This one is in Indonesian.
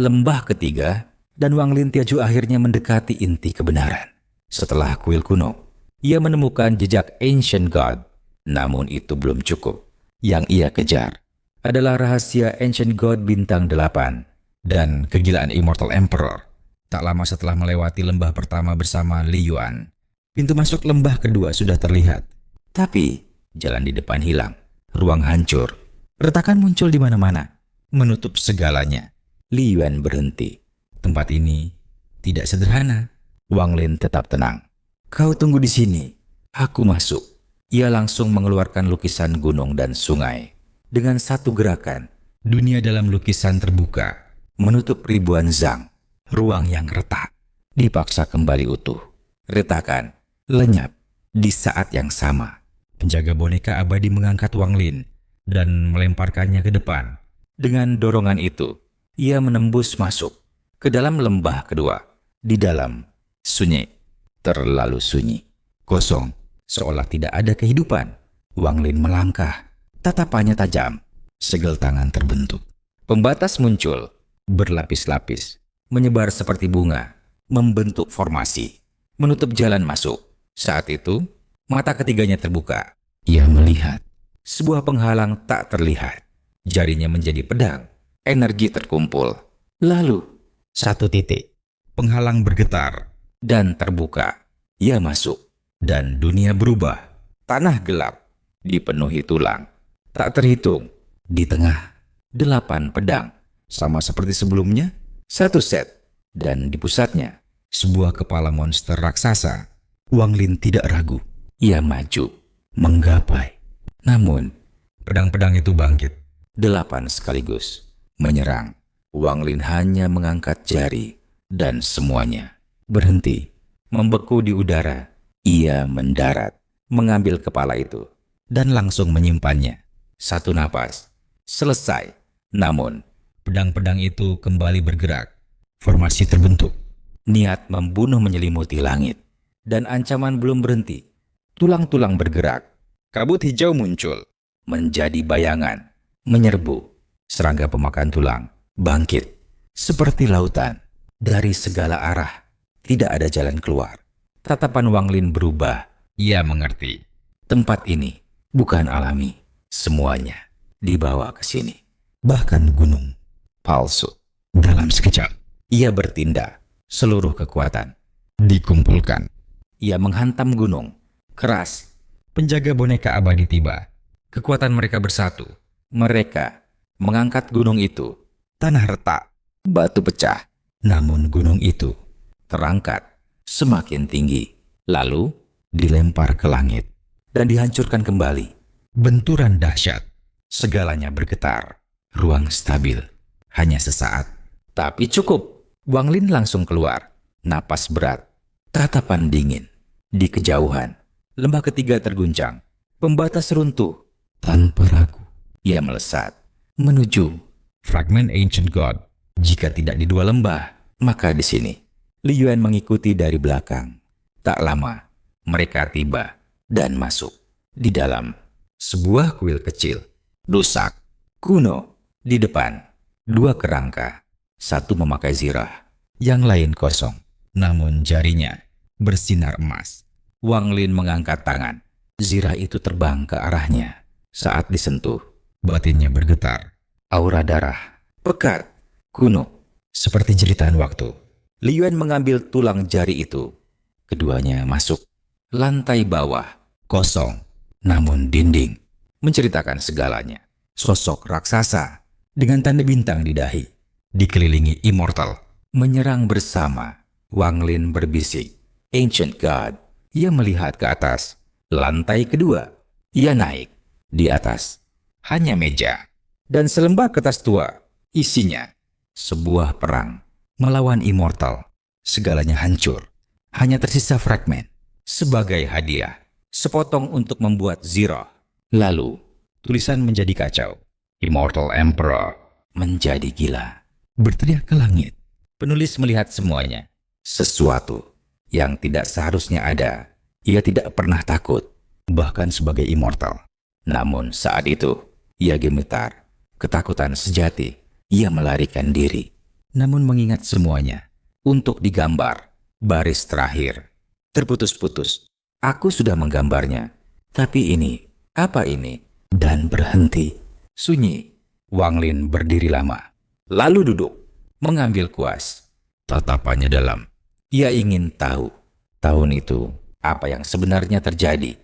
Lembah ketiga, dan Wang Lin Tiaju akhirnya mendekati inti kebenaran. Setelah kuil kuno, ia menemukan jejak Ancient God. Namun itu belum cukup. Yang ia kejar adalah rahasia Ancient God bintang 8 dan kegilaan Immortal Emperor. Tak lama setelah melewati lembah pertama bersama Li Yuan, pintu masuk lembah kedua sudah terlihat. Tapi jalan di depan hilang, ruang hancur, retakan muncul di mana-mana, menutup segalanya. Li Yuan berhenti. Tempat ini tidak sederhana. Wang Lin tetap tenang. Kau tunggu di sini, aku masuk. Ia langsung mengeluarkan lukisan gunung dan sungai. Dengan satu gerakan, dunia dalam lukisan terbuka, menutup ribuan zang. Ruang yang retak dipaksa kembali utuh. Retakan lenyap di saat yang sama. Penjaga boneka abadi mengangkat Wang Lin dan melemparkannya ke depan. Dengan dorongan itu, ia menembus masuk ke dalam lembah kedua. Di dalam, sunyi, terlalu sunyi, kosong, seolah tidak ada kehidupan. Wang Lin melangkah, tatapannya tajam, segel tangan terbentuk. Pembatas muncul, berlapis-lapis, menyebar seperti bunga, membentuk formasi, menutup jalan masuk. Saat itu, mata ketiganya terbuka. Ia melihat sebuah penghalang tak terlihat. Jarinya menjadi pedang, energi terkumpul. Lalu, satu titik, penghalang bergetar dan terbuka. Ia masuk, dan dunia berubah. Tanah gelap, dipenuhi tulang. Tak terhitung, di tengah, 8 pedang. Sama seperti sebelumnya, 1 set. Dan di pusatnya, sebuah kepala monster raksasa. Wang Lin tidak ragu. Ia maju, menggapai. Namun, pedang-pedang itu bangkit. 8 sekaligus menyerang. Wang Lin hanya mengangkat jari dan semuanya berhenti, membeku di udara. Ia mendarat, mengambil kepala itu dan langsung menyimpannya. 1 napas, selesai. Namun, pedang-pedang itu kembali bergerak. Formasi terbentuk. Niat membunuh menyelimuti langit. Dan ancaman belum berhenti. Tulang-tulang bergerak. Kabut hijau muncul, menjadi bayangan, menyerbu. Serangga pemakan tulang bangkit seperti lautan. Dari segala arah, tidak ada jalan keluar. Tatapan Wang Lin berubah. Ia mengerti. Tempat ini bukan alami. Semuanya dibawa ke sini. Bahkan gunung palsu. Dalam sekejap, ia bertindak. Seluruh kekuatan dikumpulkan. Ia menghantam gunung. Keras. Penjaga boneka abadi tiba. Kekuatan mereka bersatu. Mereka mengangkat gunung itu. Tanah retak. Batu pecah. Namun gunung itu terangkat semakin tinggi. Lalu dilempar ke langit. Dan dihancurkan kembali. Benturan dahsyat. Segalanya bergetar. Ruang stabil. Hanya sesaat. Tapi cukup. Wang Lin langsung keluar. Napas berat. Tatapan dingin. Di kejauhan, lembah ketiga terguncang. Pembatas runtuh. Tanpa ragu, ia melesat menuju fragmen Ancient God. Jika tidak di 2 lembah, maka di sini. Li Yuan mengikuti dari belakang. Tak lama, mereka tiba dan masuk. Di dalam, sebuah kuil kecil. Rusak, kuno. Di depan, 2 kerangka. 1 memakai zirah, yang lain kosong. Namun jarinya bersinar emas. Wang Lin mengangkat tangan. Zirah itu terbang ke arahnya. Saat disentuh, batinnya bergetar. Aura darah, pekat, kuno, seperti jeritan waktu. Li Yuan mengambil tulang jari itu. Keduanya masuk. Lantai bawah, kosong. Namun dinding menceritakan segalanya. Sosok raksasa dengan tanda bintang di dahi. Dikelilingi immortal. Menyerang bersama. Wang Lin berbisik. Ancient God. Ia melihat ke atas. Lantai kedua. Ia naik. Di atas hanya meja. Dan selembah kertas tua. Isinya sebuah perang melawan immortal. Segalanya hancur. Hanya tersisa fragmen. Sebagai hadiah. Sepotong untuk membuat zirah. Lalu tulisan menjadi kacau. Immortal Emperor menjadi gila. Berteriak ke langit. Penulis melihat semuanya. Sesuatu yang tidak seharusnya ada. Ia tidak pernah takut, bahkan sebagai immortal. Namun saat itu, ia gemetar. Ketakutan sejati. Ia melarikan diri. namun mengingat semuanya untuk digambar. Baris terakhir terputus-putus. Aku sudah menggambarnya. Tapi ini, apa ini? Dan berhenti. Sunyi. Wang Lin berdiri lama. Lalu duduk, mengambil kuas. Tatapannya dalam. Ia ingin tahu tahun itu apa yang sebenarnya terjadi.